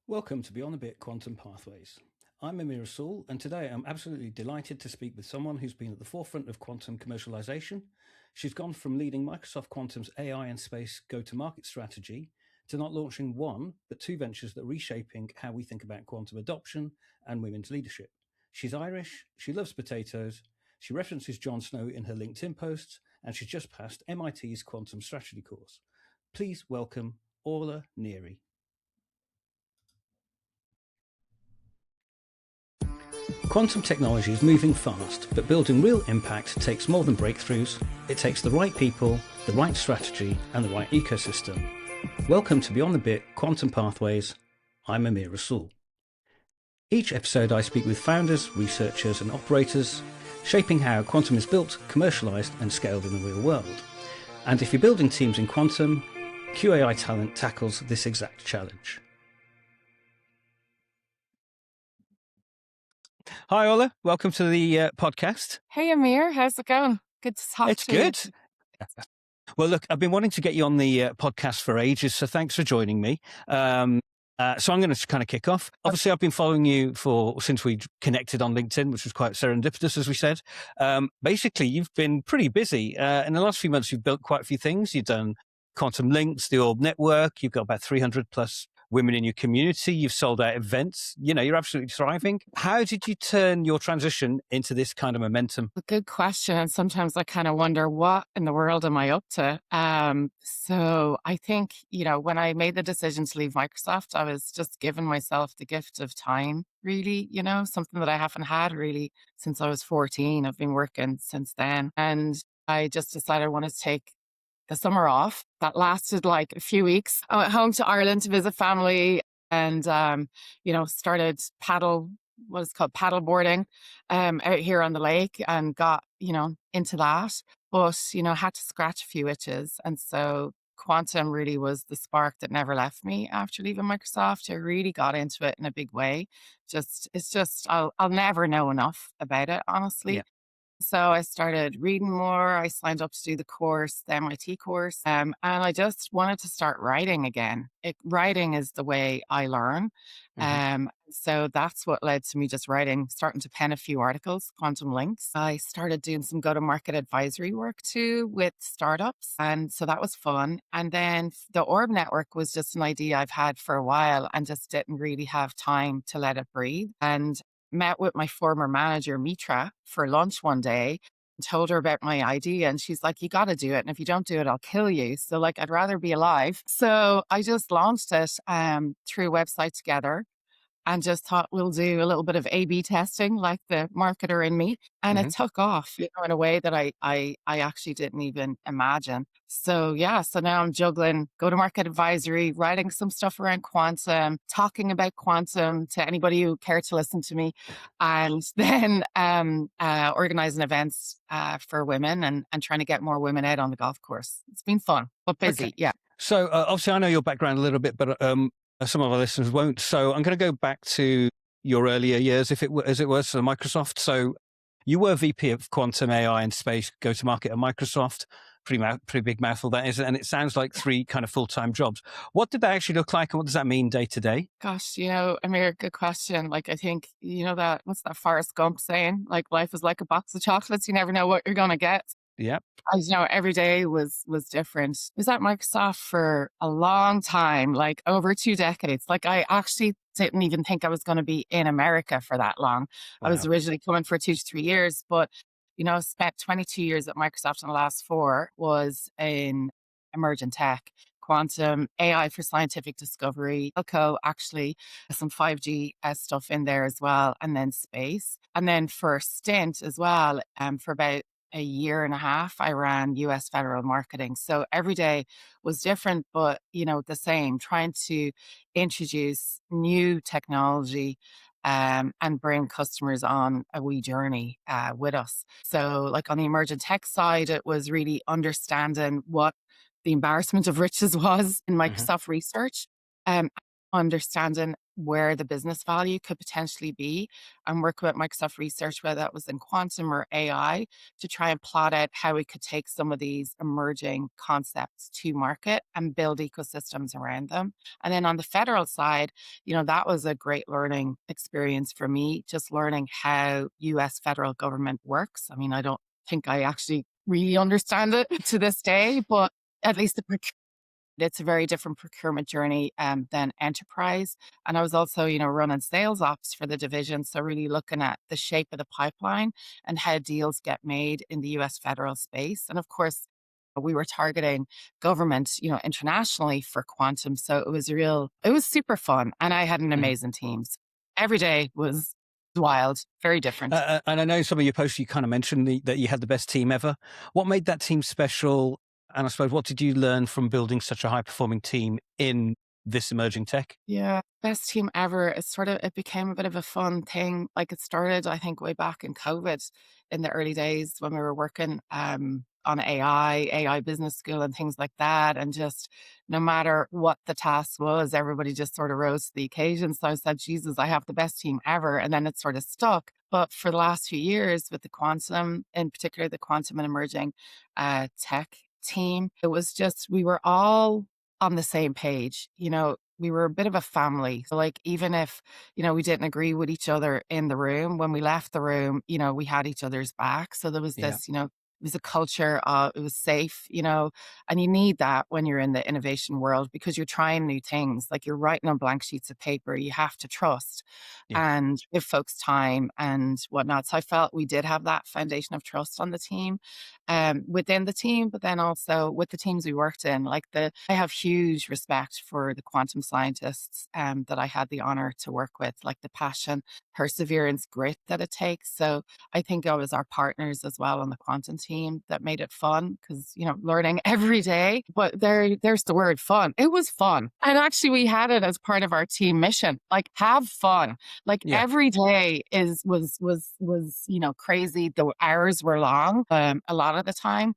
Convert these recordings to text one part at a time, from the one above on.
Welcome to Beyond the Bit Quantum Pathways. I'm Amir Rasool, and today I'm absolutely delighted to speak with someone who's been at the forefront of quantum commercialization. She's gone from leading Microsoft Quantum's AI and space go-to-market strategy to not launching one, but two ventures that are reshaping how we think about quantum adoption and women's leadership. She's Irish, she loves potatoes, she references Jon Snow in her LinkedIn posts, and she's just passed MIT's quantum strategy course. Please welcome Orlagh Neary. Quantum technology is moving fast, but building real impact takes more than breakthroughs. It takes the right people, the right strategy, and the right ecosystem. Welcome to Beyond the Bit Quantum Pathways. I'm Amir Rasool. Each episode I speak with founders, researchers, and operators, shaping how quantum is built, commercialized, and scaled in the real world. And if you're building teams in quantum, QAI Talent tackles this exact challenge. Hi, Orlagh. Welcome to the podcast. Hey, Amir. How's it going? Good to talk It's to you. good. Well, look, I've been wanting to get you on the podcast for ages, so thanks for joining me. So I'm going to kind of kick off. Obviously, I've been following you since we connected on LinkedIn, which was quite serendipitous, as we said. Basically, you've been pretty busy. In the last few months, you've built quite a few things. You've done Quantum Links, the ORB Network. You've got about 300 plus women in your community. You've sold out events. You know, you're absolutely thriving. How did you turn your transition into this kind of momentum? A good question. And sometimes I kind of wonder, what in the world am I up to? So I think, when I made the decision to leave Microsoft, I was just giving myself the gift of time, really, something that I haven't had really since I was 14. I've been working since then. And I just decided I wanted to take the summer off. That lasted like a few weeks. I went home to Ireland to visit family and, started paddle boarding out here on the lake and got, into that. But, had to scratch a few itches. And so quantum really was the spark that never left me after leaving Microsoft. I really got into it in a big way. I'll never know enough about it, honestly. Yeah. So I started reading more. I signed up to do the course, the MIT course, and I just wanted to start writing again. Writing is the way I learn. So that's what led to me just starting to pen a few articles, Quantum Links. I started doing some go-to-market advisory work too with startups. And so that was fun. And then the ORB Network was just an idea I've had for a while and just didn't really have time to let it breathe. And met with my former manager, Mitra, for lunch one day and told her about my idea. And she's like, you got to do it. And if you don't do it, I'll kill you. So I'd rather be alive. So I just launched it through Website Together and just thought we'll do a little bit of A/B testing like the marketer in me. And it took off, in a way that I actually didn't even imagine. So now I'm juggling go-to-market advisory, writing some stuff around quantum, talking about quantum to anybody who cared to listen to me, and then organizing events for women and trying to get more women out on the golf course. It's been fun, but busy. Okay. Yeah. So obviously I know your background a little bit, but some of our listeners won't. So I'm going to go back to your earlier years, as it was for Microsoft. So you were VP of Quantum AI and Space Go-to-Market at Microsoft. Pretty big mouthful that is. And it sounds like 3 kind of full-time jobs. What did that actually look like and what does that mean day to day? Gosh, Amir, good question. I think, what's that Forrest Gump saying? Life is like a box of chocolates. You never know what you're going to get. Yeah. As every day was different. I was at Microsoft for a long time, over 2 decades. I actually didn't even think I was going to be in America for that long. Wow. I was originally coming for 2 to 3 years, but, spent 22 years at Microsoft, and the last 4 was in emerging tech, quantum, AI for scientific discovery, telco, actually, some 5G stuff in there as well, and then space. And then for a stint as well, for about a year and a half, I ran US federal marketing. So every day was different, but, the same, trying to introduce new technology and bring customers on a wee journey with us. So on the emerging tech side, it was really understanding what the embarrassment of riches was in Microsoft research, understanding where the business value could potentially be, and work with Microsoft Research, whether that was in quantum or AI, to try and plot out how we could take some of these emerging concepts to market and build ecosystems around them. And then on the federal side, that was a great learning experience for me, just learning how US federal government works. I mean, I don't think I actually really understand it to this day, but at least it's a very different procurement journey than enterprise. And I was also, running sales ops for the division. So really looking at the shape of the pipeline and how deals get made in the US federal space. And of course, we were targeting government, internationally for quantum. So it was super fun. And I had an Mhm. amazing team. So every day was wild, very different. And I know some of your posts, you kind of mentioned that you had the best team ever. What made that team special? And I suppose, what did you learn from building such a high performing team in this emerging tech? Yeah, best team ever. It became a bit of a fun thing. Like it started, I think, way back in COVID in the early days when we were working on AI business school and things like that. And just no matter what the task was, everybody just sort of rose to the occasion. So I said, Jesus, I have the best team ever. And then it sort of stuck. But for the last few years with the quantum, in particular, the quantum and emerging tech team, it was just, we were all on the same page. We were a bit of a family. So like, even if, we didn't agree with each other in the room, when we left the room, we had each other's back. So there was Yeah. this, it was a culture of, it was safe, and you need that when you're in the innovation world because you're trying new things. Like you're writing on blank sheets of paper, you have to trust Yeah. and give folks time and whatnot. So I felt we did have that foundation of trust on the team, within the team, but then also with the teams we worked in. I have huge respect for the quantum scientists that I had the honor to work with, like the passion, perseverance, grit that it takes. So I think it was our partners as well on the quantum team that made it fun because, learning every day. But there's the word fun. It was fun. And actually we had it as part of our team mission, like have fun. Like Yeah. every day was crazy. The hours were long, a lot of the time.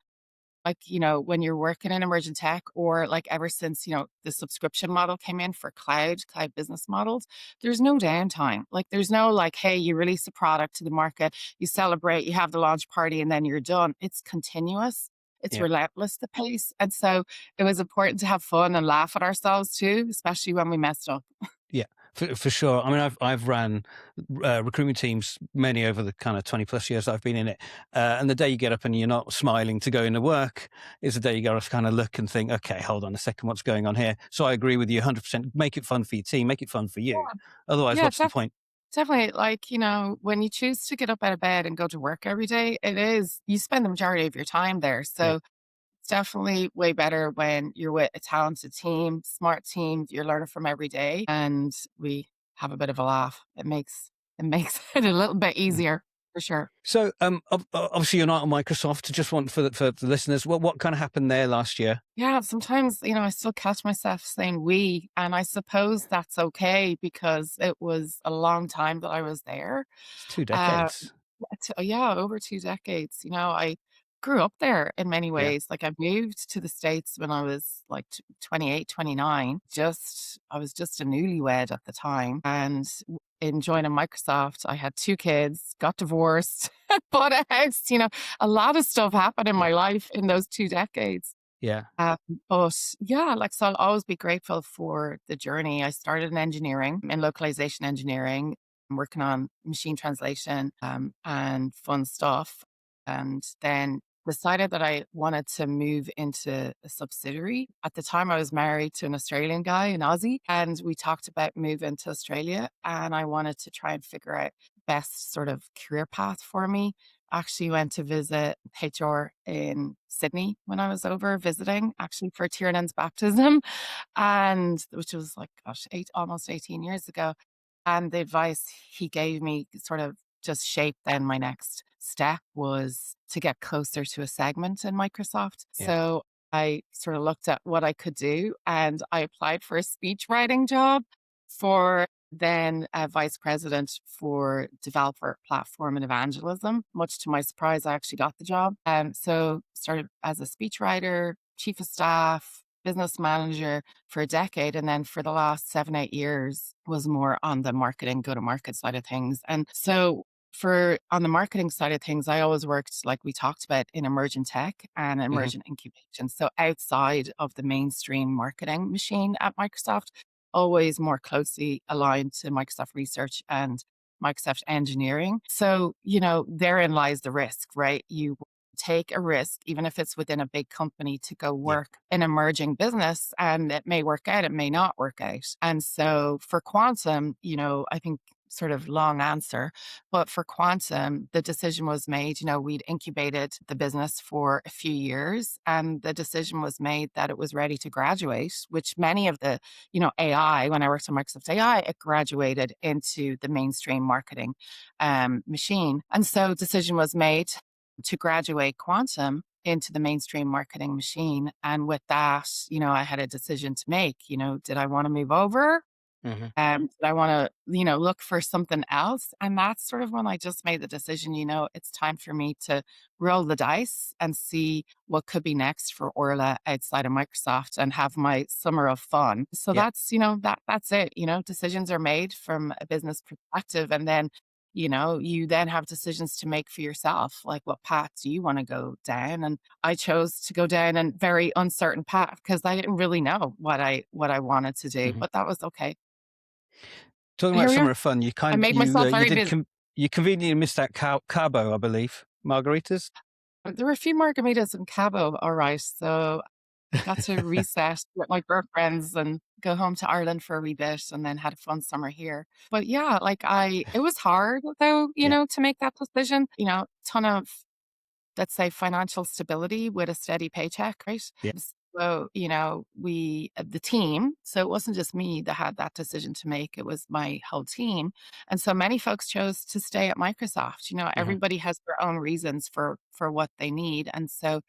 Like, when you're working in emerging tech or like ever since, the subscription model came in for cloud business models, there's no downtime. Like there's no like, hey, you release a product to the market, you celebrate, you have the launch party and then you're done. It's continuous. It's Yeah. relentless, the pace. And so it was important to have fun and laugh at ourselves too, especially when we messed up. Yeah, for sure. I mean, I've ran recruitment teams many over the kind of 20 plus years I've been in it. And the day you get up and you're not smiling to go into work is the day you got to kind of look and think, okay, hold on a second, what's going on here? So I agree with you 100%. Make it fun for your team, make it fun for you. Otherwise, Yeah, what's the point? definitely. Like, when you choose to get up out of bed and go to work every day, you spend the majority of your time there. Yeah. So it's definitely way better when you're with a talented team, smart team, you're learning from every day and we have a bit of a laugh. It makes it a little bit Mm. easier for sure. So obviously you're not on Microsoft. Just want for the listeners, what kind of happened there last year? Yeah, sometimes, I still catch myself saying we, and I suppose that's okay because it was a long time that I was there. It's 2 Uh, decades. yeah, over 2 decades. I grew up there in many Yeah. ways. Like I moved to the States when I was like 28, 29. I was just a newlywed at the time. And in joining Microsoft, I had 2 kids, got divorced, bought a house. A lot of stuff happened in Yeah. my life in those 2 decades. Yeah. Um, but yeah, so I'll always be grateful for the journey. I started in engineering, in localization engineering, working on machine translation and fun stuff. And then decided that I wanted to move into a subsidiary. At the time, I was married to an Australian guy, an Aussie, and we talked about moving to Australia. And I wanted to try and figure out best sort of career path for me. Actually went to visit HR in Sydney when I was over visiting, actually for Tiernan's baptism, and which was like, gosh, almost 18 years ago. And the advice he gave me sort of just shaped then my next step was to get closer to a segment in Microsoft. Yeah. So I sort of looked at what I could do and I applied for a speech writing job for then a vice president for developer platform and evangelism. Much to my surprise, I actually got the job. So started as a speechwriter, chief of staff, business manager for a decade. And then for the last 7, 8 years was more on the marketing, go to market side of things. And so for on the marketing side of things, I always worked, like we talked about, in emerging tech and Hmm. emerging incubation. So outside of the mainstream marketing machine at Microsoft, always more closely aligned to Microsoft research and Microsoft engineering. So, therein lies the risk, right? You take a risk, even if it's within a big company, to go Yeah. work in emerging business, and it may work out, it may not work out. And so for Quantum, I think, sort of long answer, but for Quantum, the decision was made, we'd incubated the business for a few years, and the decision was made that it was ready to graduate, which many of the, AI, when I worked on Microsoft AI, it graduated into the mainstream marketing machine. And so decision was made to graduate Quantum into the mainstream marketing machine. And with that, I had a decision to make. Did I want to move over? Hmm. Did I want to, look for something else? And that's sort of when I just made the decision, it's time for me to roll the dice and see what could be next for Orla outside of Microsoft and have my summer of fun. So Yeah. that's, that's it. Decisions are made from a business perspective. And then, you then have decisions to make for yourself. Like, what path do you want to go down? And I chose to go down a very uncertain path because I didn't really know what I wanted to do, Hmm. but that was okay. Talking Here about we are. summer of fun, I made myself very busy. you conveniently missed that Cabo, I believe, margaritas. There were a few margaritas in Cabo, all right. So I got to reset with my girlfriends and go home to Ireland for a wee bit and then had a fun summer here. But yeah, it was hard though, Yeah. to make that decision, ton of, let's say, financial stability with a steady paycheck, right? Yeah. So, the team, so it wasn't just me that had that decision to make, it was my whole team. And so many folks chose to stay at Microsoft. Hmm. Everybody has their own reasons for what they need. And so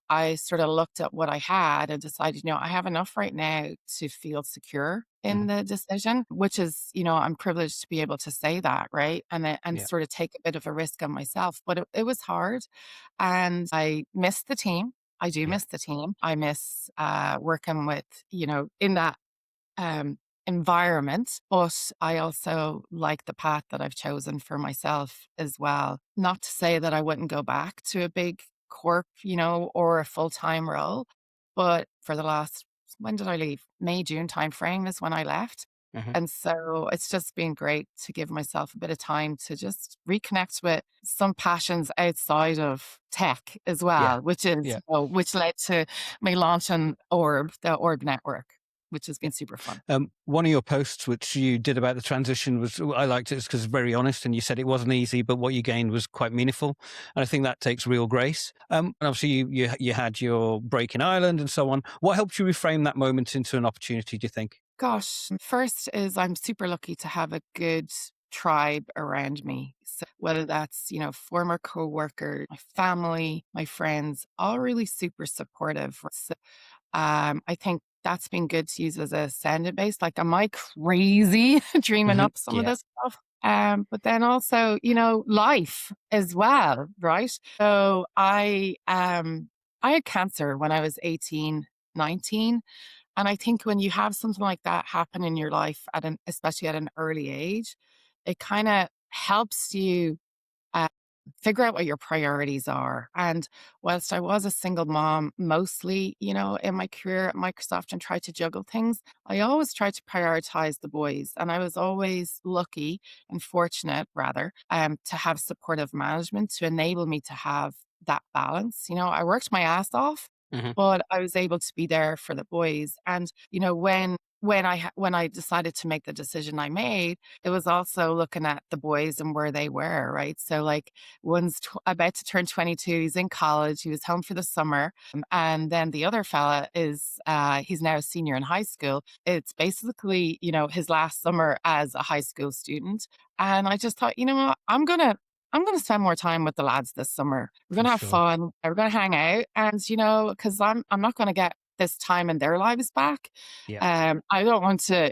I sort of looked at what I had and decided, I have enough right now to feel secure Hmm. in the decision, which is, I'm privileged to be able to say that, right? And Yeah. sort of take a bit of a risk on myself. But it was hard. And I miss the team. I do Yeah. miss the team. I miss working with, in that um, environment, but I also like the path that I've chosen for myself as well. Not to say that I wouldn't go back to a big corp, or a full time role, but for the last, when did I leave? May, June timeframe is when I left. Hmm. And so it's just been great to give myself a bit of time to just reconnect with some passions outside of tech as Yeah. well, Yeah. which led to me launching the ORB Network, which has Yeah. been super fun. One of your posts, which you did about the transition, was I liked it because it's very honest, and you said it wasn't easy, but what you gained was quite meaningful, and I think that takes real grace. And obviously, you had your break in Ireland and so on. What helped you reframe that moment into an opportunity? Do you think? Gosh, first is I'm super lucky to have a good tribe around me. So whether that's, former coworkers, my family, my friends, all really super supportive. So, I think that's been good to use as a sounding base. Like, am I crazy dreaming Hmm. up some of Yeah. this stuff? But then also, life as well, right? So I had cancer when I was 18, 19. And I think when you have something like that happen in your life especially at an early age, it kind of helps you uh, figure out what your priorities are. And whilst I was a single mom, mostly, in my career at Microsoft and tried to juggle things, I always tried to prioritize the boys. And I was always lucky and fortunate, rather, to have supportive management to enable me to have that balance. I worked my ass off, Hmm. but I was able to be there for the boys. And, when I decided to make the decision I made, it was also looking at the boys and where they were, right? So, like, one's about to turn 22, he's in college, he was home for the summer. And then the other fella he's now a senior in high school. It's basically, his last summer as a high school student. And I just thought, you know what, I'm gonna spend more time with the lads this summer. We're For gonna have sure. fun. We're gonna hang out, and because I'm not gonna get this time in their lives back. Yeah. I don't want to,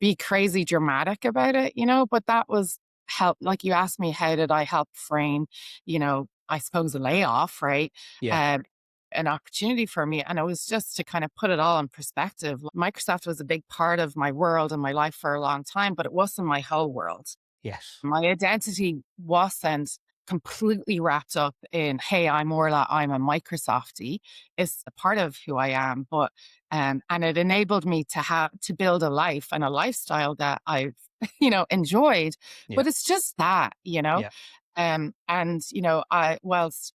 be crazy dramatic about it, but that was help. Like, you asked me, how did I help frame, I suppose, a layoff, right? Yeah. Um, an opportunity for me. And it was just to kind of put it all in perspective. Microsoft was a big part of my world and my life for a long time, but it wasn't my whole world. Yes. My identity wasn't completely wrapped up in, hey, I'm Orla, I'm a Microsoftie. It's a part of who I am, but and it enabled me to build a life and a lifestyle that I've, enjoyed. Yeah. But it's just that, Yeah. and I whilst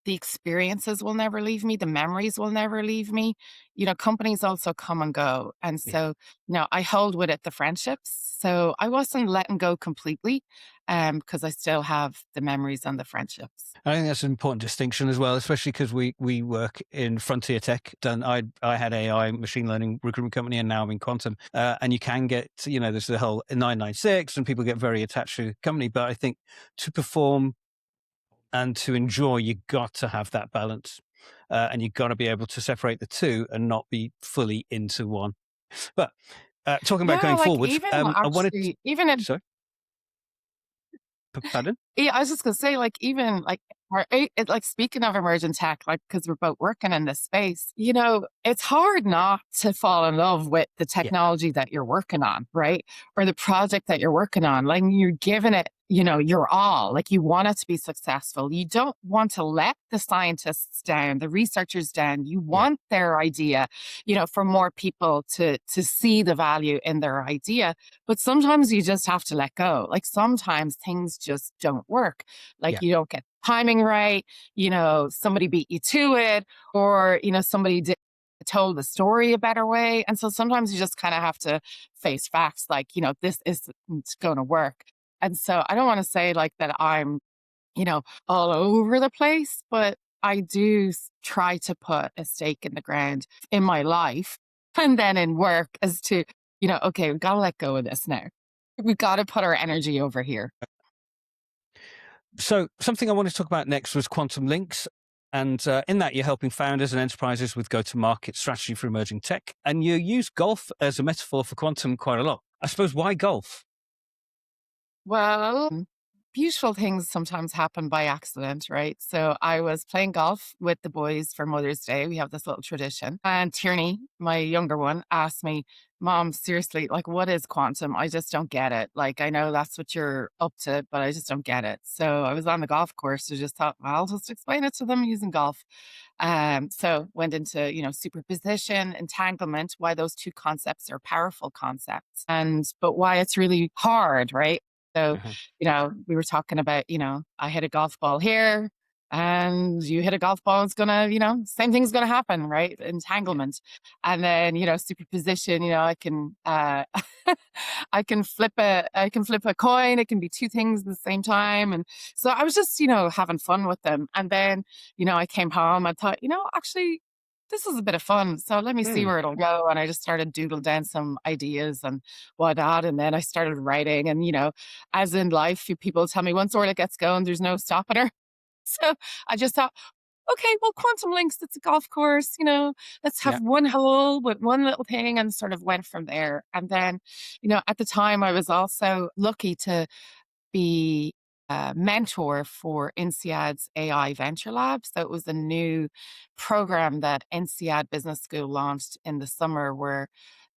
the experiences will never leave me, the memories will never leave me. Companies also come and go. And Yeah. so, I hold with it the friendships. So I wasn't letting go completely, because I still have the memories and the friendships. I think that's an important distinction as well, especially because we work in frontier tech. I had AI machine learning recruitment company, and now I'm in quantum. And you can get, there's the whole 996, and people get very attached to the company. But I think to perform and to enjoy, you got to have that balance, and you got to be able to separate the two and not be fully into one. But talking about Yeah, going like forwards, even I wanted. actually, even in Sorry, pardon. Yeah, I was just gonna say, like, even like, like speaking of emerging tech, like, because we're both working in this space, it's hard not to fall in love with the Yeah, technology that you're working on, right? Or the project that you're working on. Like, you're giving it, your all. Like, you want it to be successful. You don't want to let the scientists down, the researchers down. You yeah, want their idea, for more people to see the value in their idea. But sometimes you just have to let go. Like sometimes things just don't work. yeah, Like you don't get timing right, somebody beat you to it, or, somebody told the story a better way. And so sometimes you just kind of have to face facts like, this isn't going to work. And so I don't want to say like that I'm, all over the place, but I do try to put a stake in the ground in my life and then in work as to, okay, we've got to let go of this now. We've got to put our energy over here. So something I wanted to talk about next was quantum links. And in that, you're helping founders and enterprises with go-to-market strategy for emerging tech. And you use golf as a metaphor for quantum quite a lot. I suppose, why golf? Well, beautiful things sometimes happen by accident, right? So I was playing golf with the boys for Mother's Day. We have this little tradition. And Tierney, my younger one, asked me, Mom, seriously, like, what is quantum? I just don't get it. Like, I know that's what you're up to, but I just don't get it. So I was on the golf course. So just thought, well, I'll just explain it to them using golf. So went into, superposition, entanglement, why those two concepts are powerful concepts, but why it's really hard, right? So, Mhm. we were talking about, I hit a golf ball here and you hit a golf ball, it's gonna, same thing's gonna happen, right? Yeah. Entanglement. And then, superposition, I can I can flip a coin, it can be two things at the same time. And so I was just, having fun with them. And then, I came home and thought, actually this is a bit of fun. So let me see Mm. where it'll go. And I just started doodle down some ideas and whatnot. And then I started writing. And, as in life, people tell me once Orla gets going, there's no stopping her. So I just thought, okay, well, quantum links, it's a golf course, let's Yeah. have one hole with one little thing, and sort of went from there. And then, at the time I was also lucky to be a mentor for INSEAD's AI Venture Lab. So it was a new program that INSEAD Business School launched in the summer where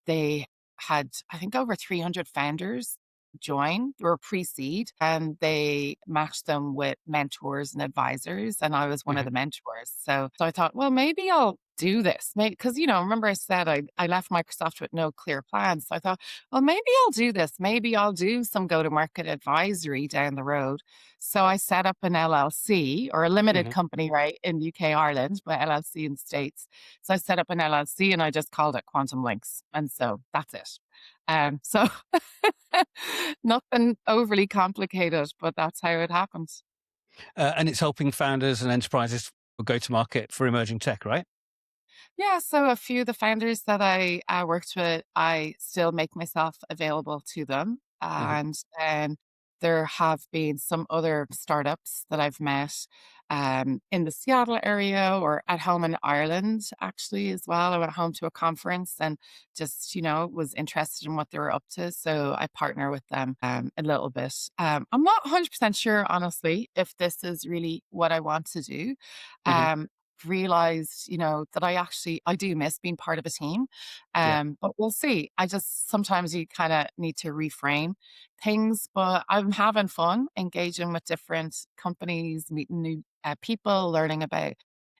they had, I think, over 300 founders join or pre-seed, and they matched them with mentors and advisors. And I was one of Mhm. the mentors. So I thought, well, maybe I'll do this. Maybe because, remember I said I left Microsoft with no clear plans. So I thought, well, maybe I'll do this. Maybe I'll do some go-to-market advisory down the road. So I set up an LLC or a limited Mhm. company, right, in UK, Ireland, but LLC in States. So I set up an LLC and I just called it Quantum Links. And so that's it. So nothing overly complicated, but that's how it happens. And it's helping founders and enterprises go to market for emerging tech, right? Yeah, so a few of the founders that I worked with, I still make myself available to them. Mhm. And then there have been some other startups that I've met in the Seattle area or at home in Ireland, actually, as well. I went home to a conference and just, was interested in what they were up to. So I partner with them a little bit. I'm not 100% sure, honestly, if this is really what I want to do. Mhm. Um, realized, that I do miss being part of a team. Yeah. But we'll see. I just sometimes you kind of need to reframe things, but I'm having fun engaging with different companies, meeting new people, learning about,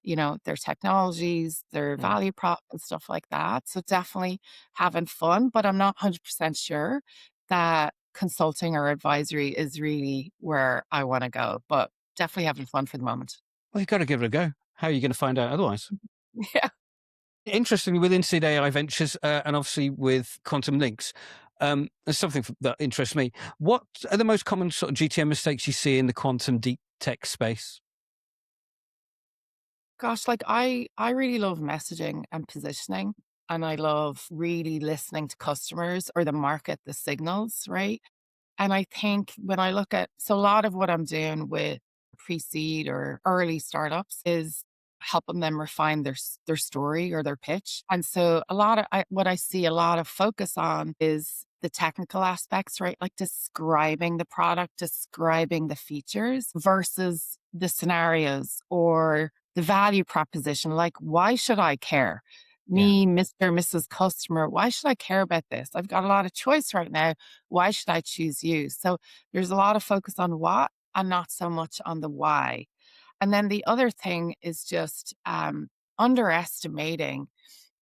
their technologies, their Mm. value prop and stuff like that. So definitely having fun, but I'm not 100% sure that consulting or advisory is really where I want to go, but definitely having fun for the moment. Well, you've got to give it a go. How are you going to find out otherwise? Yeah. Interestingly, within Seed AI Ventures and obviously with Quantum Links, there's something that interests me. What are the most common sort of GTM mistakes you see in the quantum deep tech space? Gosh, like I really love messaging and positioning, and I love really listening to customers or the market, the signals, right? And I think when I look at so a lot of what I'm doing with pre-seed or early startups is helping them refine their story or their pitch. And so what I see a lot of focus on is the technical aspects, right? Like describing the product, describing the features versus the scenarios or the value proposition. Like, why should I care? Yeah. Me, Mr. or Mrs. Customer, why should I care about this? I've got a lot of choice right now. Why should I choose you? So there's a lot of focus on what and not so much on the why. And then the other thing is just underestimating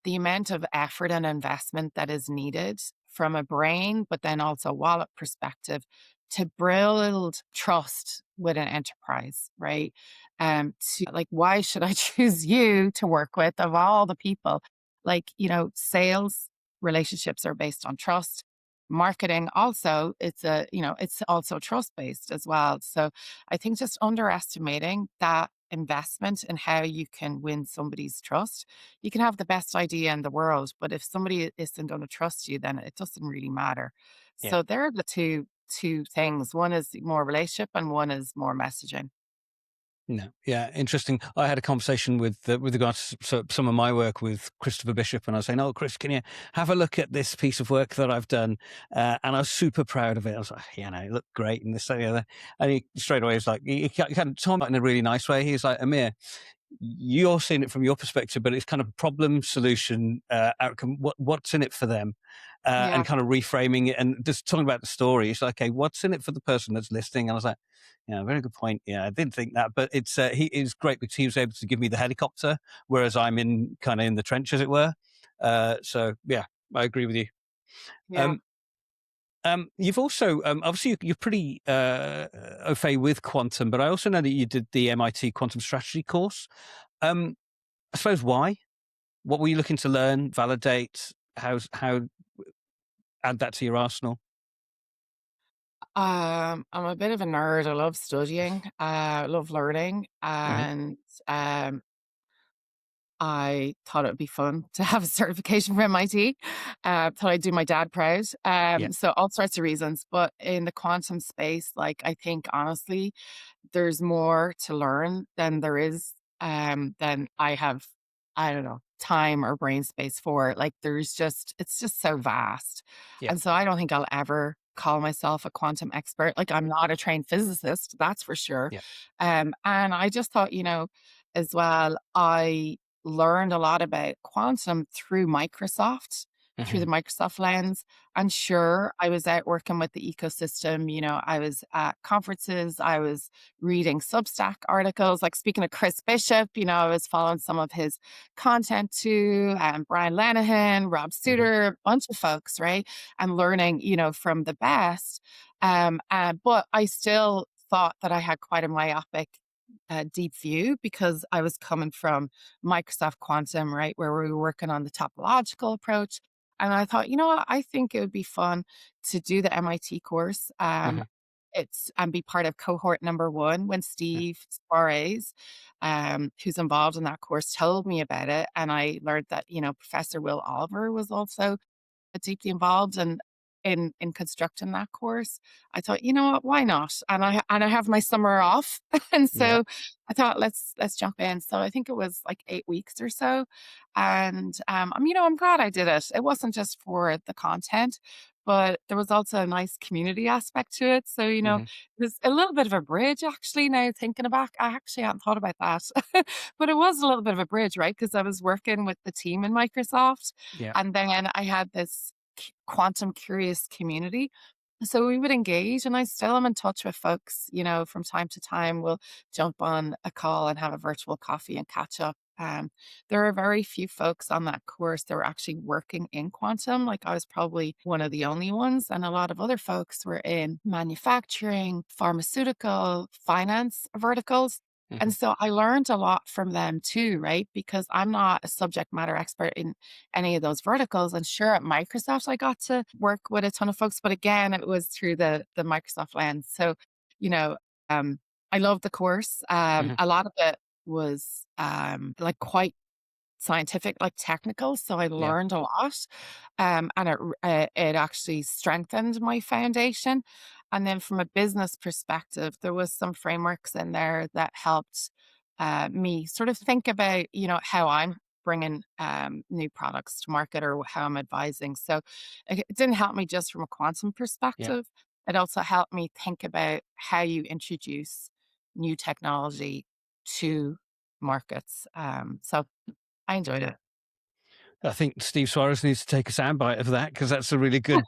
the amount of effort and investment that is needed from a brain, but then also wallet perspective to build trust with an enterprise, right? To like, why should I choose you to work with of all the people? Like, sales relationships are based on trust. Marketing also, it's also trust based as well. So I think just underestimating that investment and how you can win somebody's trust. You can have the best idea in the world, but if somebody isn't going to trust you, then it doesn't really matter. Yeah. So there are the two things. One is more relationship and one is more messaging. No. Yeah. Interesting. I had a conversation with regards to some of my work with Christopher Bishop, and I was saying, "Oh, Chris, can you have a look at this piece of work that I've done?" And I was super proud of it. I was like, "It looked great," and this, that, and the other. And he straight away was like, he kind of told me in a really nice way. He's like, "Amir, you're seeing it from your perspective, but it's kind of problem solution outcome. What's in it for them, Yeah. and kind of reframing it and just talking about the story. It's like, okay, what's in it for the person that's listening? And I was like, yeah, very good point. Yeah, I didn't think that, but it's he is great because he was able to give me the helicopter, whereas I'm in kind of in the trench, as it were. So yeah, I agree with you. Yeah. Um, you've also obviously you're pretty au fait with quantum, but I also know that you did the MIT quantum strategy course. Um, I suppose why? What were you looking to learn, validate? How add that to your arsenal? I'm a bit of a nerd. I love studying. I love learning, Hmm. and um, I thought it would be fun to have a certification from MIT. Thought I'd do my dad proud. Yeah, So all sorts of reasons. But in the quantum space, like I think honestly, there's more to learn than there is than I have, I don't know, time or brain space for. Like it's just so vast. yeah, And so I don't think I'll ever call myself a quantum expert. Like I'm not a trained physicist, that's for sure. yeah. And I just thought, as well, I learned a lot about quantum through Microsoft, through Hmm. the Microsoft lens. And sure, I was out working with the ecosystem. I was at conferences, I was reading Substack articles. Like speaking of Chris Bishop, I was following some of his content too, and Brian Lanahan, Rob Hmm. Suter, a bunch of folks, right? And learning, from the best. But I still thought that I had quite a myopic deep view because I was coming from Microsoft Quantum, right, where we were working on the topological approach. And I thought, what? I think it would be fun to do the MIT course. Hmm. It's and be part of cohort number one when Steve Soares, who's involved in that course, told me about it. And I learned that, Professor Will Oliver was also deeply involved in constructing that course. I thought, you know what, why not? And I have my summer off, and Yeah. so I thought let's jump in. So I think it was like 8 weeks or so, and I'm glad I did it. It wasn't just for the content, but there was also a nice community aspect to it. So, Hmm. there's a little bit of a bridge actually now thinking back. I actually hadn't thought about that. But it was a little bit of a bridge, right? Because I was working with the team in Microsoft, Yeah. and then I had this quantum curious community. So we would engage, and I still am in touch with folks, from time to time. We'll jump on a call and have a virtual coffee and catch up. There are very few folks on that course that were actually working in quantum. Like I was probably one of the only ones, and a lot of other folks were in manufacturing, pharmaceutical, finance verticals. Hmm. And so I learned a lot from them too, right? Because I'm not a subject matter expert in any of those verticals. And sure, at Microsoft, I got to work with a ton of folks, but again, it was through the Microsoft lens. So, you know, um, I loved the course. Hmm. A lot of it was like quite scientific, like technical. So I Yeah. learned a lot, and it actually strengthened my foundation. And then from a business perspective, there was some frameworks in there that helped me sort of think about, how I'm bringing new products to market or how I'm advising. So it didn't help me just from a quantum Yeah. perspective. It also helped me think about how you introduce new technology to markets. So I enjoyed it. I think Steve Suarez needs to take a soundbite of that because that's a really good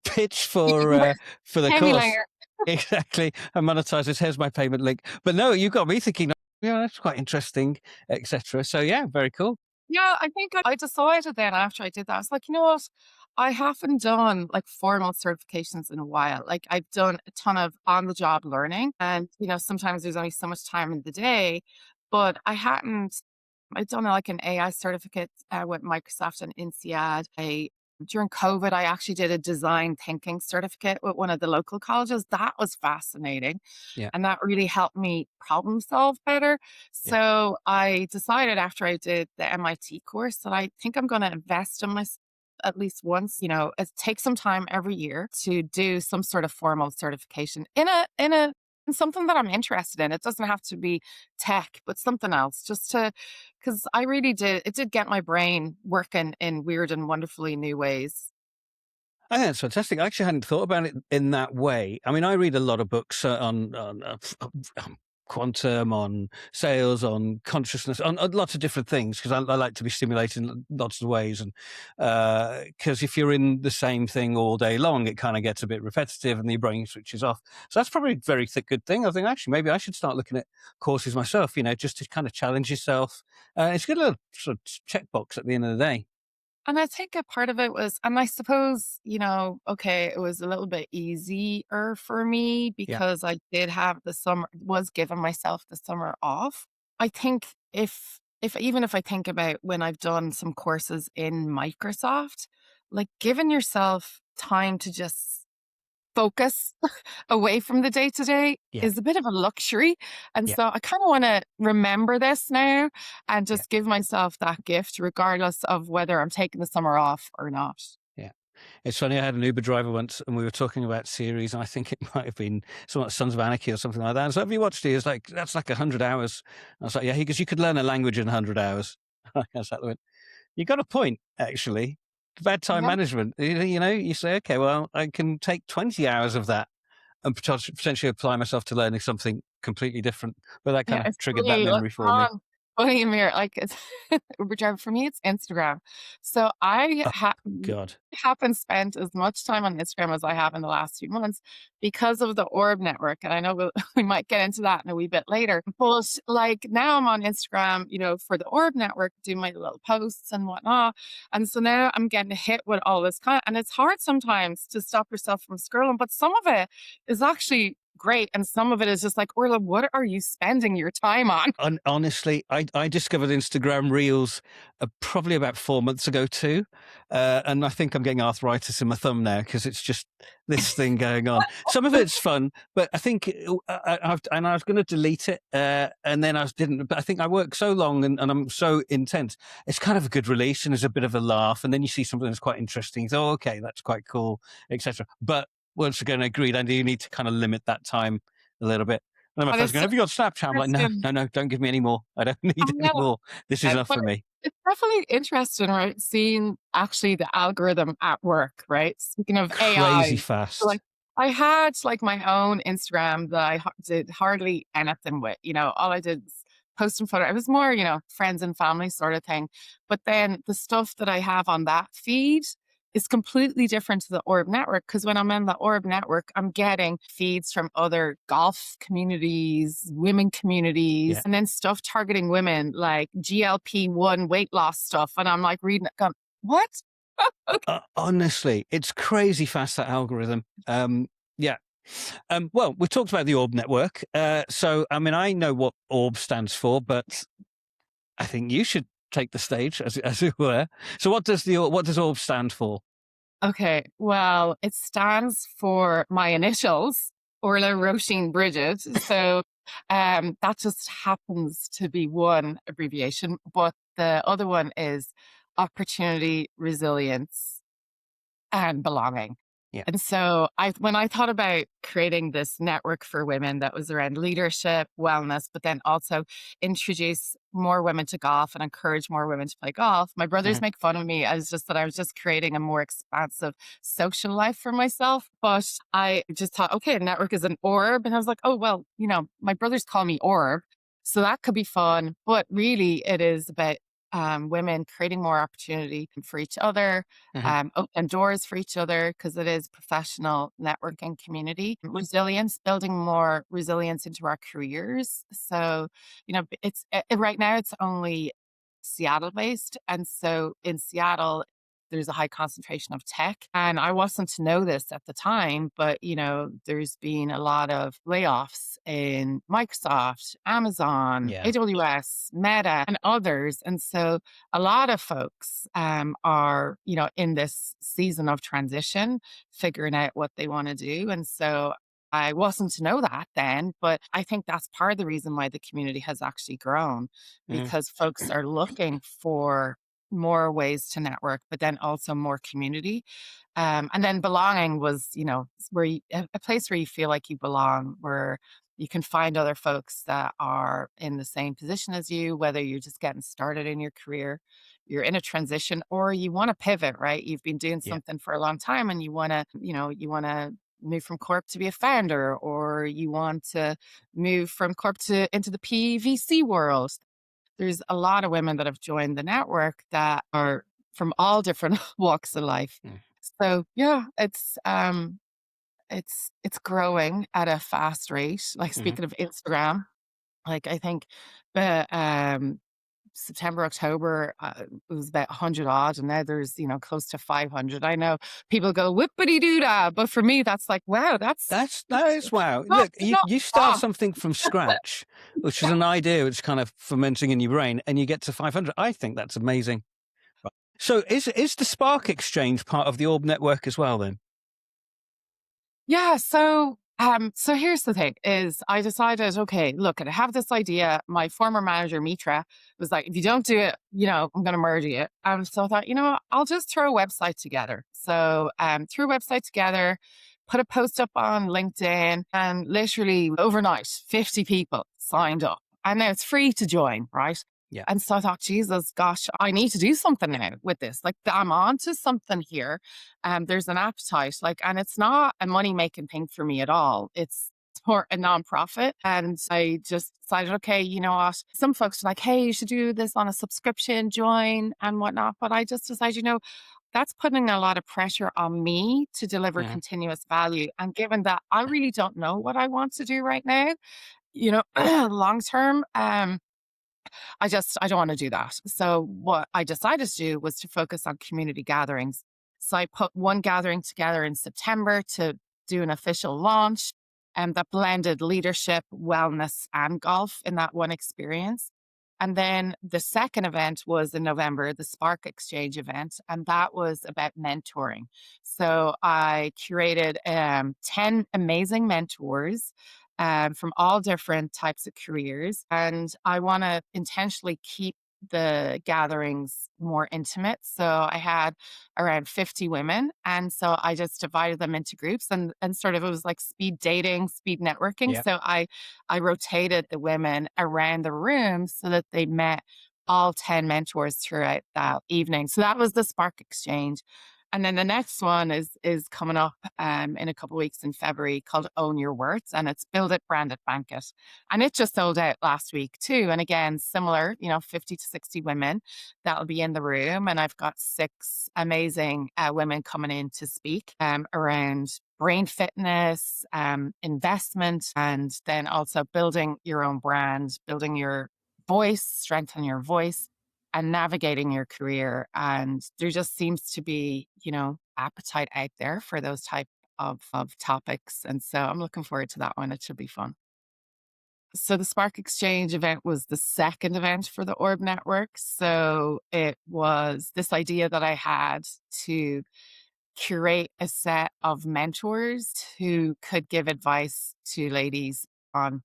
pitch for the Pay me course. later. Exactly. And monetizes. Here's my payment link. But no, you got me thinking. Yeah, that's quite interesting, etc. So yeah, very cool. Yeah, I think I decided then after I did that, I was like, you know what? I haven't done like formal certifications in a while. Like I've done a ton of on the job learning and sometimes there's only so much time in the day, but I'd done like an AI certificate with Microsoft and INSEAD. During COVID, I actually did a design thinking certificate with one of the local colleges. That was fascinating. Yeah. And that really helped me problem solve better. Yeah. So I decided after I did the MIT course that I think I'm going to invest in myself at least once, it takes some time every year to do some sort of formal certification in something that I'm interested in. It doesn't have to be tech, but something else just to, because it did get my brain working in weird and wonderfully new ways. I think that's fantastic. I actually hadn't thought about it in that way. I mean, I read a lot of books on quantum, on sales, on consciousness, on lots of different things because I like to be stimulated in lots of ways. And because if you're in the same thing all day long, it kind of gets a bit repetitive and your brain switches off. So that's probably a very good thing. I think actually maybe I should start looking at courses myself, just to kind of challenge yourself. It's a good little sort of checkbox at the end of the day. And I think a part of it was, and I suppose, okay, it was a little bit easier for me Yeah. because I did have the summer, was giving myself the summer off. I think even if I think about when I've done some courses in Microsoft, like giving yourself time to just focus away from the day to day Yeah. is a bit of a luxury. And Yeah. so I kind of want to remember this now and Yeah. just give myself that gift, regardless of whether I'm taking the summer off or not. Yeah. It's funny, I had an Uber driver once and we were talking about series, and I think it might have been something like Sons of Anarchy or something like that. And so, have you watched it? He was like, that's like 100 hours. I was like, yeah, he goes, you could learn a language in 100 hours. I was like, you got a point, actually. Bad time Yeah. management. You say, okay, well, I can take 20 hours of that and potentially apply myself to learning something completely different. But that kind Yeah, of it's triggered that funny, like, memory for me. funny, Amir, like, it's Uber driver for me, it's Instagram. So I Oh, God. haven't spent as much time on Instagram as I have in the last few months because of the ORB network, and I know we might get into that in a wee bit later. But, like, now I'm on Instagram, for the ORB network, do my little posts and whatnot, and so now I'm getting hit with all this and it's hard sometimes to stop yourself from scrolling, but some of it is actually great. And some of it is just like, Orla, what are you spending your time on? Honestly, I discovered Instagram Reels probably about 4 months ago too, and I think I'm getting arthritis in my thumb now because it's just this thing going on. Some of it's fun, but I think I was going to delete it, and then I didn't. But I think I work so long and I'm so intense. It's kind of a good release and there's a bit of a laugh, and then you see something that's quite interesting. You go, oh, okay, that's quite cool, etc. But once again, agreed. I do need to kind of limit that time a little bit. And my But friend's it's going, so have you got Snapchat? I'm like, no, interesting. no, no, don't give me any more. I don't I need any know, more. This is enough but for me. it's definitely interesting, right? Seeing actually the algorithm at work, right? Speaking of Crazy AI, so, fast. like, I had like my own Instagram that I did hardly anything with. All I did was post and photo. It was more, friends and family sort of thing. But then the stuff that I have on that feed is completely different to the Orb Network, because when I'm in the Orb Network, I'm getting feeds from other golf communities, women communities, Yeah. and then stuff targeting women like GLP-1 weight loss stuff. And I'm like reading it going, what? Honestly, it's crazy fast, that algorithm. Yeah. Well, we talked about the Orb Network. So, I mean, I know what Orb stands for, but I think you should take the stage, as it were. So what does Orb stand for? Okay, well, it stands for my initials, Orla Roisin Bridget. So that just happens to be one abbreviation, but the other one is opportunity, resilience, and belonging. Yeah. And so when I thought about creating this network for women that was around leadership, wellness, but then also introduce more women to golf and encourage more women to play golf, my brothers Mhm. make fun of me as just that I was just creating a more expansive social life for myself. But I just thought, okay, a network is an orb. And I was like, oh, well, my brothers call me Orb. So that could be fun. But really, it is about women creating more opportunity for each other, Mhm. open doors for each other, because it is professional networking community. Resilience, building more resilience into our careers. So, right now it's only Seattle based. And so in Seattle, there's a high concentration of tech. And I wasn't to know this at the time, but there's been a lot of layoffs in Microsoft, Amazon, Yeah. AWS, Meta, and others. And so a lot of folks are, in this season of transition, figuring out what they want to do. And so I wasn't to know that then, but I think that's part of the reason why the community has actually grown, Mm. because folks are looking for more ways to network, but then also more community. And then belonging was, where a place where you feel like you belong, where you can find other folks that are in the same position as you, whether you're just getting started in your career, you're in a transition, or you want to pivot, right? You've been doing Yeah. something for a long time and you want to move from corp to be a founder, or you want to move from corp to into the PVC world. There's a lot of women that have joined the network that are from all different walks of life. Mm. So yeah, it's growing at a fast rate. Like, Mhm. speaking of Instagram, like, I think the September, October, it was about 100 odd, and now there's, close to 500. I know people go whippity doo dah, but for me, that's like, wow, That is wow. not, Look, not you start wrong. something from scratch, which is an idea which kind of fermenting in your brain, and you get to 500. I think that's amazing. So is the Spark Exchange part of the Orb Network as well then? Yeah. So here's the thing is I decided, okay, look, I have this idea. My former manager, Mitra, was like, if you don't do it, I'm going to murder you. So I thought, what, I'll just throw a website together. So threw a website together, put a post up on LinkedIn, and literally overnight, 50 people signed up. And now it's free to join, right? Yeah. And so I thought, Jesus, gosh, I need to do something now with this. Like, I'm on to something here. There's an appetite, like, and it's not a money making thing for me at all. It's for a nonprofit. And I just decided, okay, you know what? Some folks are like, hey, you should do this on a subscription, join and whatnot. But I just decided, that's putting a lot of pressure on me to deliver Mhm. continuous value. And given that I really don't know what I want to do right now, long term, I don't want to do that. So what I decided to do was to focus on community gatherings. So I put one gathering together in September to do an official launch, and that blended leadership, wellness, and golf in that one experience. And then the second event was in November, the Spark Exchange event, and that was about mentoring. So I curated 10 amazing mentors from all different types of careers. And I want to intentionally keep the gatherings more intimate. So I had around 50 women. And so I just divided them into groups, and sort of it was like speed dating, speed networking. Yeah. So I rotated the women around the room so that they met all 10 mentors throughout that evening. So that was the Spark Exchange. And then the next one is coming up in a couple of weeks in February, called Own Your Worth, and it's Build It, Brand It, Bank It. And it just sold out last week too. And again, similar, 50 to 60 women that'll be in the room. And I've got six amazing women coming in to speak around brain fitness, investment, and then also building your own brand, building your voice, strengthen your voice, and navigating your career. And there just seems to be, appetite out there for those type of topics. And so I'm looking forward to that one. It should be fun. So the Spark Exchange event was the second event for the ORB Network. So it was this idea that I had to curate a set of mentors who could give advice to ladies on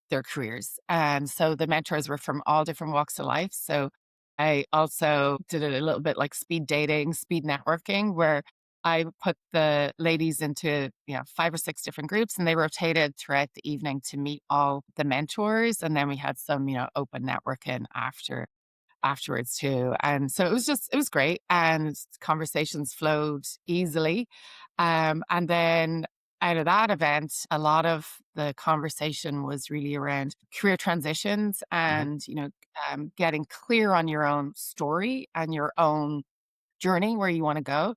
their careers. And so the mentors were from all different walks of life. So I also did it a little bit like speed dating, speed networking, where I put the ladies into, 5 or 6 different groups, and they rotated throughout the evening to meet all the mentors. And then we had some, open networking afterwards too. And so it was great, and conversations flowed easily. And then out of that event, a lot of the conversation was really around career transitions Hmm. and, getting clear on your own story and your own journey where you want to go.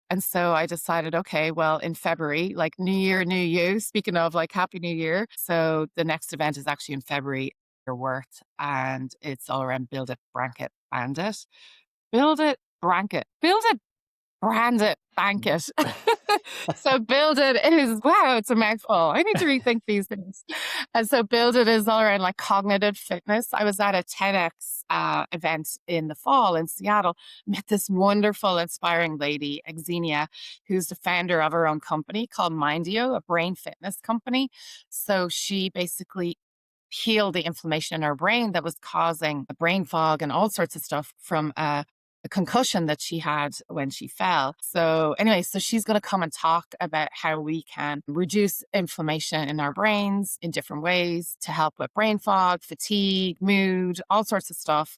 And so I decided, okay, well, in February, like New Year, New You, speaking of like Happy New Year. So the next event is actually in February, your worth, and it's all around build it, blanket, bandit. Build it, blanket, build it, brand it, bank it. So build it is, wow, it's a mouthful. I need to rethink these things. And so build it is all around like cognitive fitness. I was at a TEDx event in the fall in Seattle, met this wonderful, inspiring lady, Xenia, who's the founder of her own company called Mindio, a brain fitness company. So she basically heal the inflammation in our brain that was causing a brain fog and all sorts of stuff from a concussion that she had when she fell. So anyway, so she's going to come and talk about how we can reduce inflammation in our brains in different ways to help with brain fog, fatigue, mood, all sorts of stuff.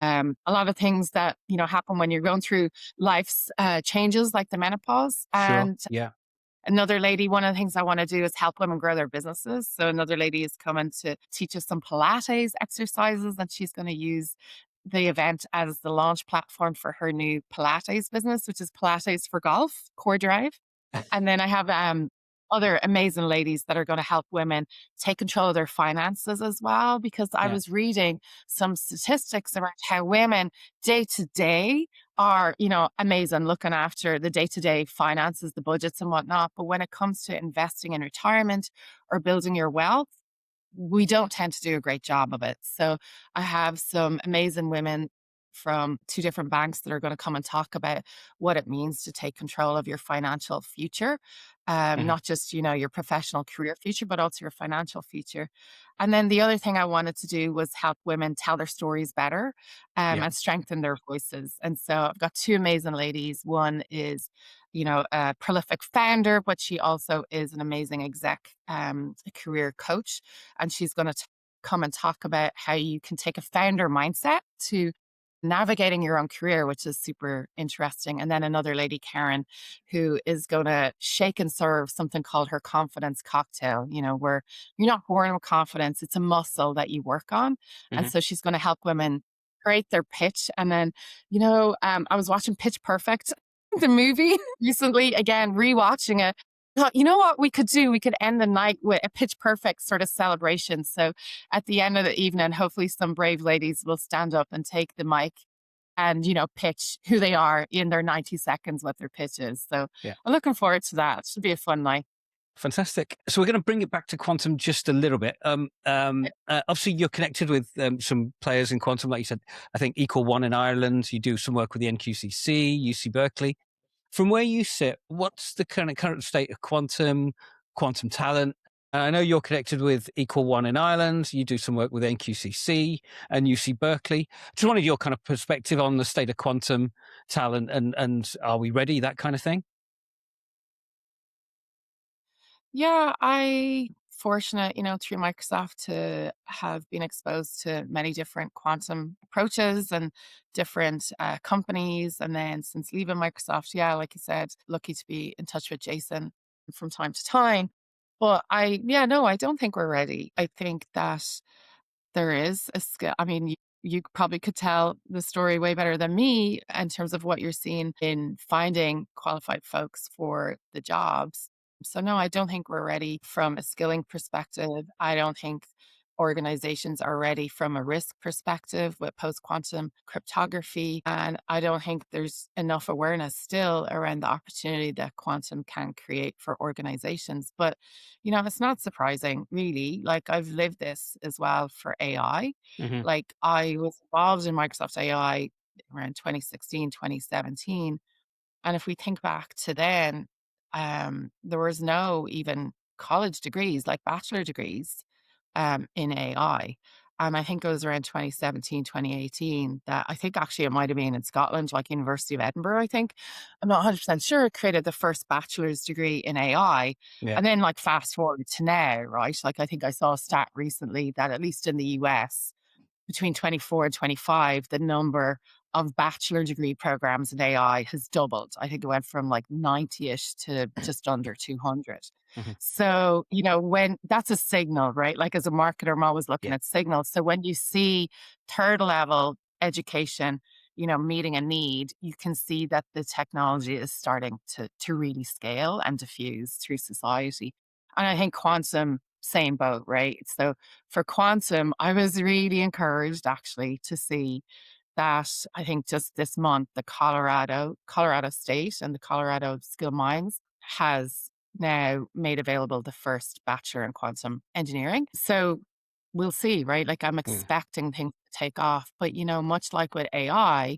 A lot of things that happen when you're going through life's changes, like the menopause. Sure. And Yeah. another lady, one of the things I want to do is help women grow their businesses. So another lady is coming to teach us some Pilates exercises, and she's going to use the event as the launch platform for her new Pilates business, which is Pilates for Golf, Core Drive. And then I have other amazing ladies that are going to help women take control of their finances as well, because I Yeah. was reading some statistics around how women day to day are, amazing looking after the day to day finances, the budgets and whatnot. But when it comes to investing in retirement or building your wealth, we don't tend to do a great job of it. So I have some amazing women from 2 different banks that are going to come and talk about what it means to take control of your financial future, Hmm. not just your professional career future, but also your financial future. And then the other thing I wanted to do was help women tell their stories better, Yeah. and strengthen their voices. And so I've got 2 amazing ladies. One is a prolific founder, but she also is an amazing exec, career coach. And she's going to come and talk about how you can take a founder mindset to navigating your own career, which is super interesting. And then another lady, Karen, who is going to shake and serve something called her confidence cocktail, where you're not born with confidence, it's a muscle that you work on. And Hmm. so she's going to help women create their pitch. And then, I was watching Pitch Perfect, the movie recently, again, rewatching it. Thought, you know what we could do? We could end the night with a pitch perfect sort of celebration. So at the end of the evening, hopefully some brave ladies will stand up and take the mic and, pitch who they are in their 90 seconds, what their pitch is. So Yeah. I'm looking forward to that. It should be a fun night. Fantastic. So we're going to bring it back to quantum just a little bit. Obviously, you're connected with some players in quantum, like you said. I think Equal One in Ireland. You do some work with the NQCC, UC Berkeley. From where you sit, what's the current state of quantum talent? I know you're connected with Equal One in Ireland. You do some work with NQCC and UC Berkeley. Just wanted your kind of perspective on the state of quantum talent and are we ready, that kind of thing? Yeah, I fortunate, through Microsoft to have been exposed to many different quantum approaches and different companies. And then since leaving Microsoft, yeah, like you said, lucky to be in touch with Jason from time to time. But yeah, no, I don't think we're ready. I think that there is a skill. I mean, you probably could tell the story way better than me in terms of what you're seeing in finding qualified folks for the jobs. So, no, I don't think we're ready from a skilling perspective. I don't think organizations are ready from a risk perspective with post quantum cryptography. And I don't think there's enough awareness still around the opportunity that quantum can create for organizations. But it's not surprising, really. Like, I've lived this as well for AI. Hmm. Like, I was involved in Microsoft AI around 2016, 2017. And if we think back to then, there was no even college degrees, like bachelor degrees, in AI. And I think it was around 2017, 2018 that I think actually it might have been in Scotland, like University of Edinburgh, I think. I'm not 100% sure, created the first bachelor's degree in AI. Yeah. And then, like, fast forward to now, right? Like, I think I saw a stat recently that at least in the US, between 24 and 25, the number of bachelor degree programs in AI has doubled. I think it went from like 90-ish to just under 200. Hmm. So, when that's a signal, right? Like, as a marketer, I'm always looking Yeah. at signals. So when you see third level education, meeting a need, you can see that the technology is starting to really scale and diffuse through society. And I think quantum, same boat, right? So for quantum, I was really encouraged actually to see that I think just this month, the Colorado State and the Colorado Skill Mines has now made available the first bachelor in quantum engineering. So we'll see, right? Like, I'm Yeah. expecting things to take off. But, much like with AI,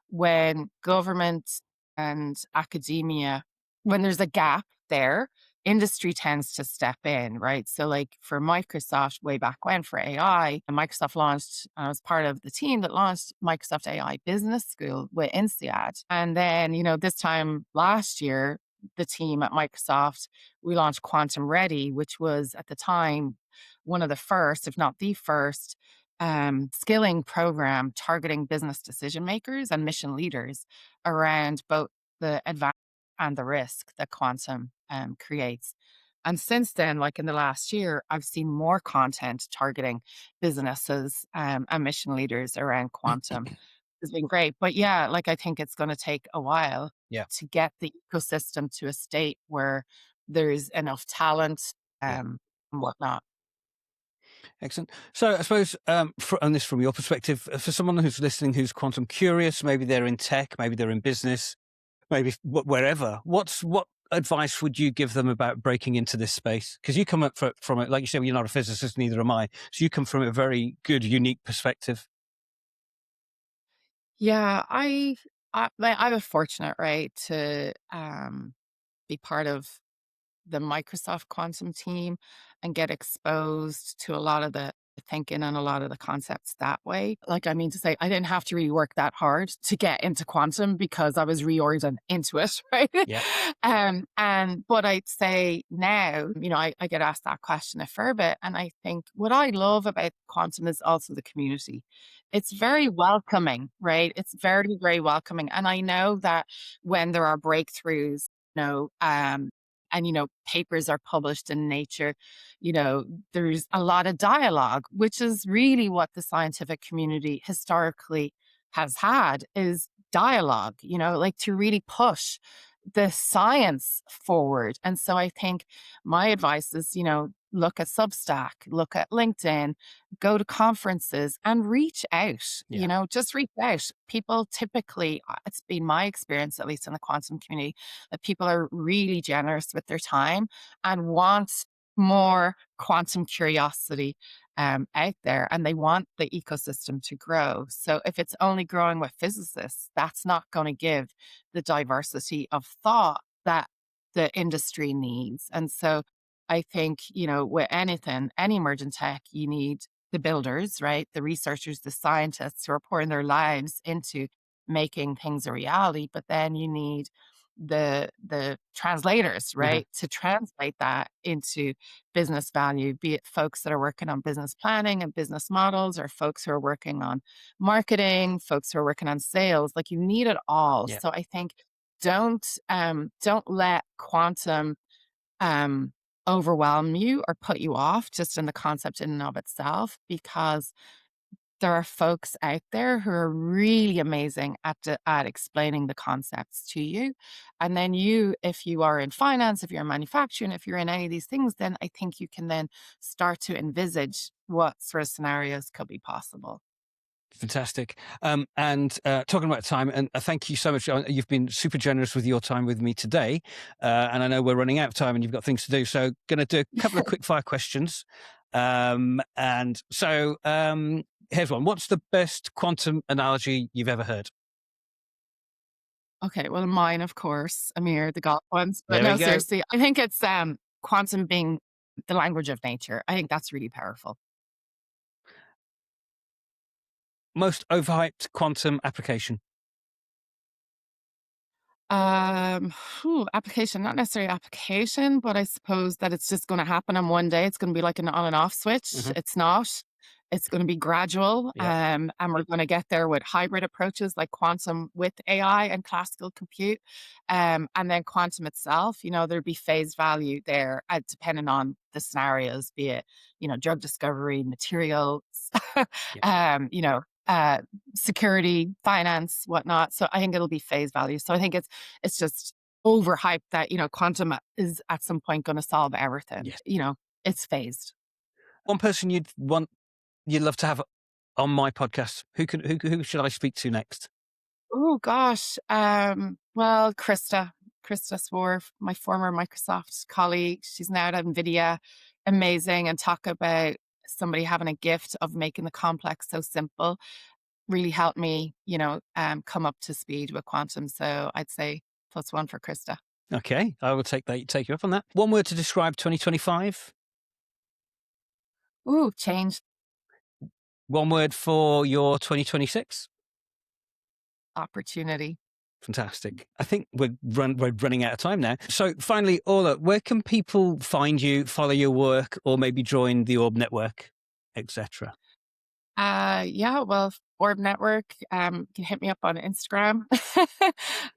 when government and academia, when there's a gap there, industry tends to step in, right? So, like, for Microsoft, way back when for AI, Microsoft launched, I was part of the team that launched Microsoft AI Business School with INSEAD. And then, this time last year, the team at Microsoft, we launched Quantum Ready, which was at the time one of the first, if not the first, skilling program targeting business decision makers and mission leaders around both the advantage and the risk that quantum creates. And since then, like in the last year, I've seen more content targeting businesses and mission leaders around quantum. It's been great. But yeah, like, I think it's going to take a while Yeah. to get the ecosystem to a state where there's enough talent Yeah. and whatnot. Excellent. So I suppose, and this from your perspective, for someone who's listening, who's quantum curious, maybe they're in tech, maybe they're in business, maybe wherever, what advice would you give them about breaking into this space? Because you come up from it, like you said, well, you're not a physicist, neither am I. So you come from a very good, unique perspective. Yeah, I was fortunate, right, to be part of the Microsoft quantum team and get exposed to a lot of the thinking and a lot of the concepts that way. Like, I mean to say, I didn't have to really work that hard to get into quantum because I was reordered into it, right? Yeah. And but I'd say now, I get asked that question a fair bit. And I think what I love about quantum is also the community. It's very welcoming, right? It's very, very welcoming. And I know that when there are breakthroughs, and papers are published in Nature, there's a lot of dialogue, which is really what the scientific community historically has had, is dialogue, like, to really push the science forward. And so I think my advice is, look at Substack, look at LinkedIn, go to conferences and reach out, Yeah. just reach out. People typically, it's been my experience, at least in the quantum community, that people are really generous with their time and want more quantum curiosity out there, and they want the ecosystem to grow. So if it's only growing with physicists, that's not going to give the diversity of thought that the industry needs. And so I think, with anything, any emerging tech, you need the builders, right? The researchers, the scientists who are pouring their lives into making things a reality. But then you need the translators, Uh-huh. right? To translate that into business value, be it folks that are working on business planning and business models, or folks who are working on marketing, folks who are working on sales. Like, you need it all. Yeah. So I think don't let quantum um, overwhelm you or put you off just in the concept in and of itself, because there are folks out there who are really amazing at explaining the concepts to you. And then you, if you are in finance, if you're in manufacturing, if you're in any of these things, then I think you can then start to envisage what sort of scenarios could be possible. Fantastic. And talking about time, and thank you so much. You've been super generous with your time with me today. And I know we're running out of time and you've got things to do. So going to do a couple of quick fire questions. And so here's one. What's the best quantum analogy you've ever heard? Okay, well, mine, of course, Amir, the golf ones. But There we no, go. seriously, I think it's quantum being the language of nature. I think that's really powerful. Most overhyped quantum application. Um, Application, not necessarily application, but I suppose that it's just going to happen on one day. It's going to be like an on and off switch. Mhm. It's not. It's going to be gradual. Yeah. And we're going to get there with hybrid approaches like quantum with AI and classical compute. And then quantum itself, there'd be phase value there, depending on the scenarios, be it, drug discovery, materials, Yeah. uh, security, finance, whatnot. So I think it'll be phase value. So I think it's just overhyped that, quantum is at some point going to solve everything. Yes. It's phased. One person you'd love to have on my podcast. Who should I speak to next? Oh gosh. Well, Krista Swarf, my former Microsoft colleague. She's now at NVIDIA. Amazing. And talk about somebody having a gift of making the complex so simple. Really helped me, come up to speed with quantum. So I'd say +1 for Krista. Okay, I will take you up on that. One word to describe 2025. Ooh, change. One word for your 2026. Opportunity. Fantastic. I think we're running out of time now. So finally, Orlagh, where can people find you, follow your work, or maybe join the ORB Network, etc.? Yeah, well, ORB Network, you can hit me up on Instagram,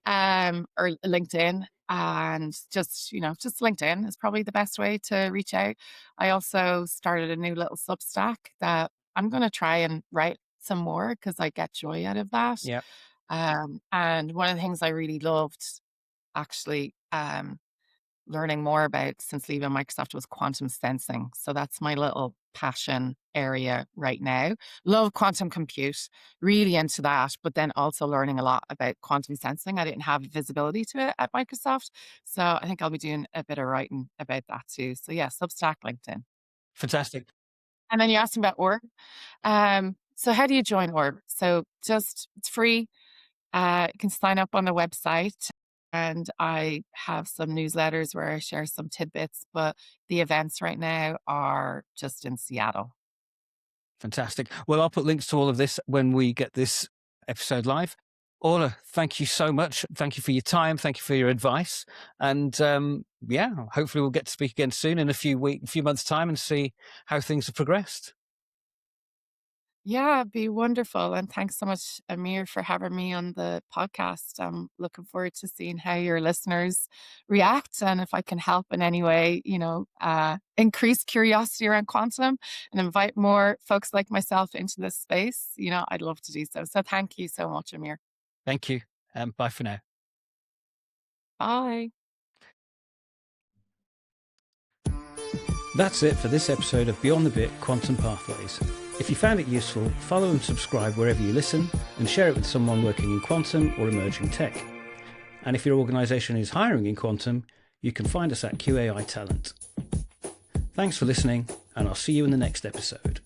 or LinkedIn, and just LinkedIn is probably the best way to reach out. I also started a new little Substack that I'm going to try and write some more because I get joy out of that. Yeah. And one of the things I really loved, actually, learning more about since leaving Microsoft was quantum sensing. So that's my little passion area right now. Love quantum compute, really into that, but then also learning a lot about quantum sensing. I didn't have visibility to it at Microsoft. So I think I'll be doing a bit of writing about that too. So yeah, Substack, LinkedIn. Fantastic. And then you asked me about ORB. So how do you join ORB? So it's free. You can sign up on the website, and I have some newsletters where I share some tidbits, but the events right now are just in Seattle. Fantastic. Well, I'll put links to all of this when we get this episode live. Orlagh, thank you so much. Thank you for your time. Thank you for your advice. And hopefully we'll get to speak again soon in a few months' time and see how things have progressed. Yeah, it'd be wonderful. And thanks so much, Amir, for having me on the podcast. I'm looking forward to seeing how your listeners react, and if I can help in any way, increase curiosity around quantum and invite more folks like myself into this space, I'd love to do so. So thank you so much, Amir. Thank you. Bye for now. Bye. That's it for this episode of Beyond the Bit Quantum Pathways. If you found it useful, follow and subscribe wherever you listen and share it with someone working in quantum or emerging tech. And if your organisation is hiring in quantum, you can find us at QAI Talent. Thanks for listening, and I'll see you in the next episode.